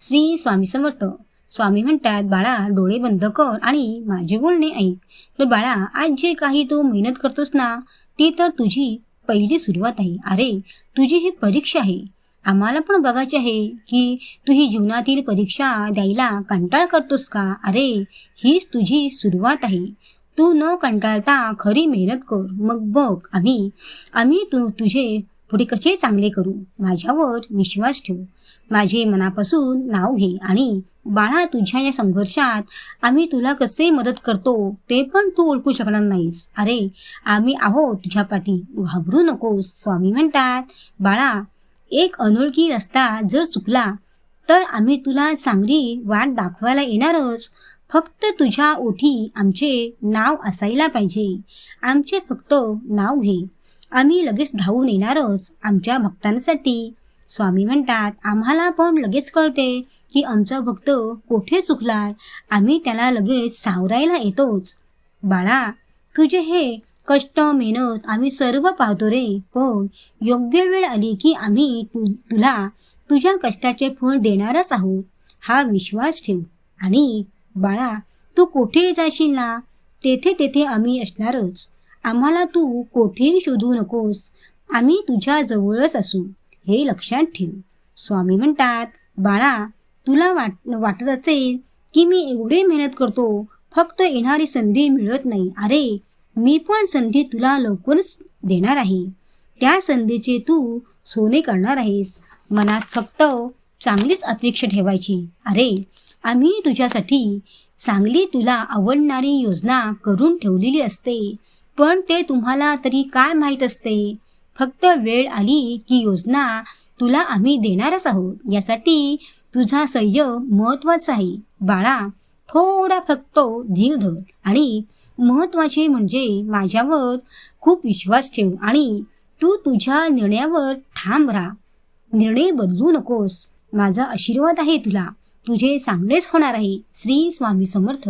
श्री स्वामी समर्थ. स्वामी म्हणतात, बाळा डोळे बंद कर आणि माझे बोलणे ऐक. तर बाळा, आज जे काही तू मेहनत करतोस ना, ती तर तुझी पहिली सुरुवात आहे. अरे, तुझी ही परीक्षा आहे. आम्हाला पण बघायचे आहे की तू ही जीवनातील परीक्षा द्यायला कंटाळ करतोस का. अरे, हीच तुझी सुरुवात आहे. तू न कंटाळता खरी मेहनत कर. मग बघ आम्ही तुझे पुढे कसे चांगले करू. माझ्यावर विश्वास ठेव. माझे मनापासून नाव घे आणि बाळा, तुझ्या या संघर्षात आम्ही तुला कसे मदत करतो ते पण तू ओळखू शकणार नाहीस. अरे, आम्ही आहोत तुझ्या पाठी, घाबरू नकोस. स्वामी म्हणतात, बाळा, एक अनोळखी रस्ता जर चुकला तर आम्ही तुला चांगली वाट दाखवायला येणारच. फक्त तुझ्या ओठी आमचे नाव असायला पाहिजे. आमचे फक्त नाव घे. आम्ही लगेच धावून येणारच आमच्या भक्तांसाठी. स्वामी म्हणतात, आम्हाला पण लगेच कळते की आमचा भक्त कोठे चुकलाय. आम्ही त्याला लगेच सावरायला येतोच. बाळा, तुझे हे कष्ट मेहनत आम्ही सर्व पाहतो रे. पण योग्य वेळ आली की आम्ही तुला तुझ्या कष्टाचे फळ देणारच आहोत. हा विश्वास ठेव. आणि बाळा, तू कोठे जाशील ना, तेथे आम्ही असणारच. आम्हाला तू कोठेही शोधू नकोस. आम्ही तुझ्या जवळच असू, हे लक्षात ठेव. स्वामी म्हणतात, बाळा, तुला वाटत असेल की मी एवढे मेहनत करतो, फक्त येणारी संधी मिळत नाही. अरे, मी पण संधी तुला लवकरच देणार आहे. त्या संधीचे तू सोने करणार आहेस. मनात फक्त चांगलीच अपेक्षा ठेवायची. अरे, आम्ही तुझ्यासाठी चांगली तुला आवडणारी योजना करून ठेवलेली असते. पण ते तुम्हाला तरी काय माहीत असते. फक्त वेळ आली की योजना तुला आम्ही देणारच आहोत. यासाठी तुझा संयम महत्वाचा आहे. बाळा, थोडा फक्त धीर धर आणि महत्वाचे म्हणजे माझ्यावर खूप विश्वास ठेव आणि तू तुझ्या निर्णयावर ठाम राहा. निर्णय बदलू नकोस. माझा आशीर्वाद आहे तुला. तुझे चांगलेच होणार आहे. श्री स्वामी समर्थ.